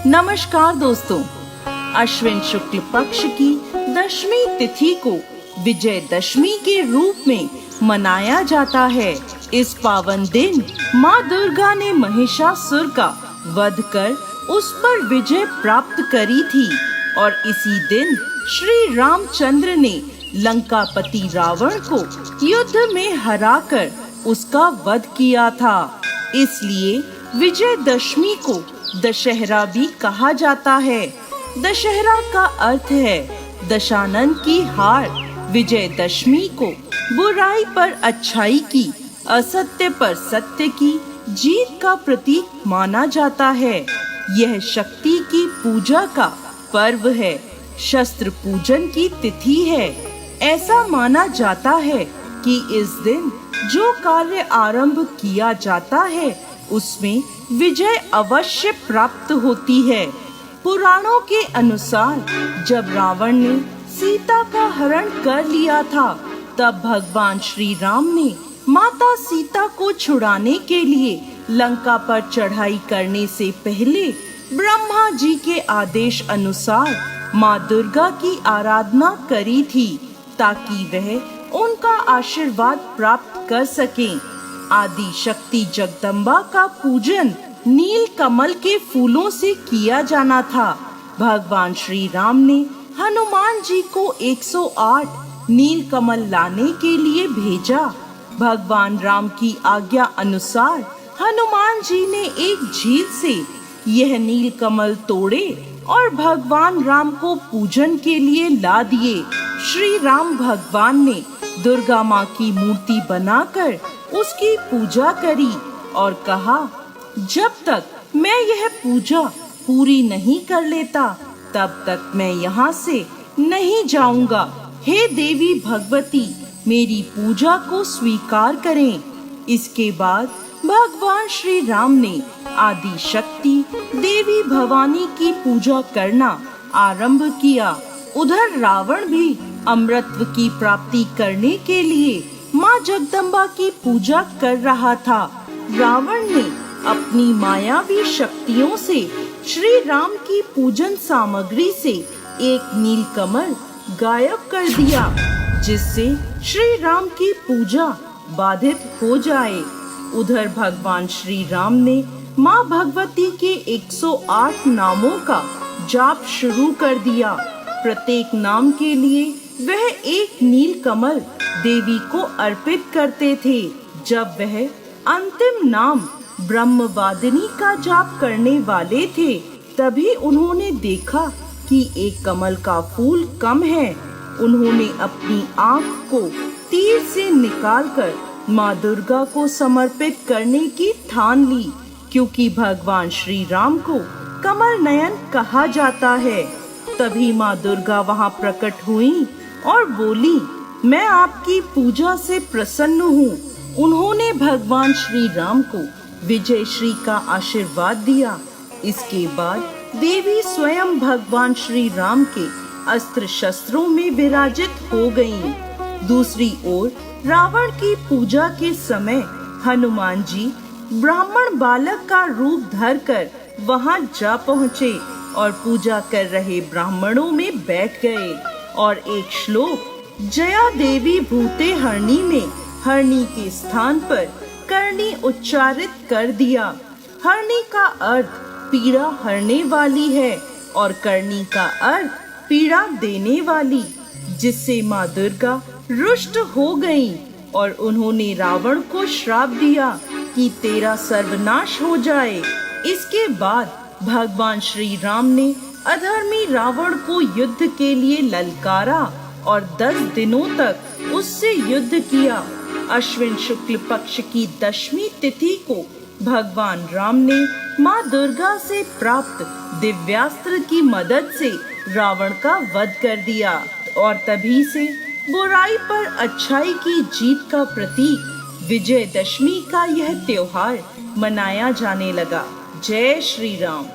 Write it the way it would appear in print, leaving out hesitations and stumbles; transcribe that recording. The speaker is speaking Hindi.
नमस्कार दोस्तों, अश्विन शुक्ल पक्ष की दशमी तिथि को विजयदशमी के रूप में मनाया जाता है। इस पावन दिन माँ दुर्गा ने महिषासुर का वध कर उस पर विजय प्राप्त करी थी और इसी दिन श्री रामचंद्र ने लंकापति रावण को युद्ध में हराकर उसका वध किया था। इसलिए विजयदशमी को दशहरा भी कहा जाता है। दशहरा का अर्थ है दशानन की हार। विजयदशमी को बुराई पर अच्छाई की, असत्य पर सत्य की जीत का प्रतीक माना जाता है। यह शक्ति की पूजा का पर्व है, शस्त्र पूजन की तिथि है। ऐसा माना जाता है कि इस दिन जो कार्य आरंभ किया जाता है उसमें विजय अवश्य प्राप्त होती है। पुराणों के अनुसार जब रावण ने सीता का हरण कर लिया था, तब भगवान श्री राम ने माता सीता को छुड़ाने के लिए लंका पर चढ़ाई करने से पहले ब्रह्मा जी के आदेश अनुसार माँ दुर्गा की आराधना करी थी, ताकि वह उनका आशीर्वाद प्राप्त कर सकें। आदि शक्ति जगदम्बा का पूजन नील कमल के फूलों से किया जाना था। भगवान श्री राम ने हनुमान जी को 108 नील कमल लाने के लिए भेजा। भगवान राम की आज्ञा अनुसार हनुमान जी ने एक झील से यह नील कमल तोड़े और भगवान राम को पूजन के लिए ला दिए। श्री राम भगवान ने दुर्गा माँ की मूर्ति बनाकर उसकी पूजा करी और कहा, जब तक मैं यह पूजा पूरी नहीं कर लेता तब तक मैं यहाँ से नहीं जाऊंगा। हे देवी भगवती, मेरी पूजा को स्वीकार करें। इसके बाद भगवान श्री राम ने आदि शक्ति देवी भवानी की पूजा करना आरंभ किया। उधर रावण भी अमृतत्व की प्राप्ति करने के लिए माँ जगदम्बा की पूजा कर रहा था। रावण ने अपनी मायावी शक्तियों से श्री राम की पूजन सामग्री से एक नील कमल गायब कर दिया, जिससे श्री राम की पूजा बाधित हो जाए। उधर भगवान श्री राम ने माँ भगवती के 108 नामों का जाप शुरू कर दिया। प्रत्येक नाम के लिए वह एक नील कमल देवी को अर्पित करते थे। जब वह अंतिम नाम ब्रह्मवादिनी का जाप करने वाले थे, तभी उन्होंने देखा कि एक कमल का फूल कम है। उन्होंने अपनी आँख को तीर से निकालकर माँ दुर्गा को समर्पित करने की ठान ली, क्योंकि भगवान श्री राम को कमल नयन कहा जाता है। तभी माँ दुर्गा वहाँ प्रकट हुई और बोली, मैं आपकी पूजा से प्रसन्न हूँ। उन्होंने भगवान श्री राम को विजय श्री का आशीर्वाद दिया। इसके बाद देवी स्वयं भगवान श्री राम के अस्त्र शस्त्रों में विराजित हो गयीं। दूसरी ओर रावण की पूजा के समय हनुमान जी ब्राह्मण बालक का रूप धरकर वहां जा पहुँचे और पूजा कर रहे ब्राह्मणों में बैठ गए और एक श्लोक जया देवी भूते हरणी में हरणी के स्थान पर करणी उच्चारित कर दिया। हरणी का अर्थ पीड़ा हरने वाली है और करणी का अर्थ पीड़ा देने वाली, जिससे माँ दुर्गा रुष्ट हो गईं और उन्होंने रावण को श्राप दिया कि तेरा सर्वनाश हो जाए। इसके बाद भगवान श्री राम ने अधर्मी रावण को युद्ध के लिए ललकारा और 10 दिनों तक उससे युद्ध किया। अश्विन शुक्ल पक्ष की दशमी तिथि को भगवान राम ने माँ दुर्गा से प्राप्त दिव्यास्त्र की मदद से रावण का वध कर दिया और तभी से बुराई पर अच्छाई की जीत का प्रतीक विजयदशमी का यह त्योहार मनाया जाने लगा। जय श्री राम।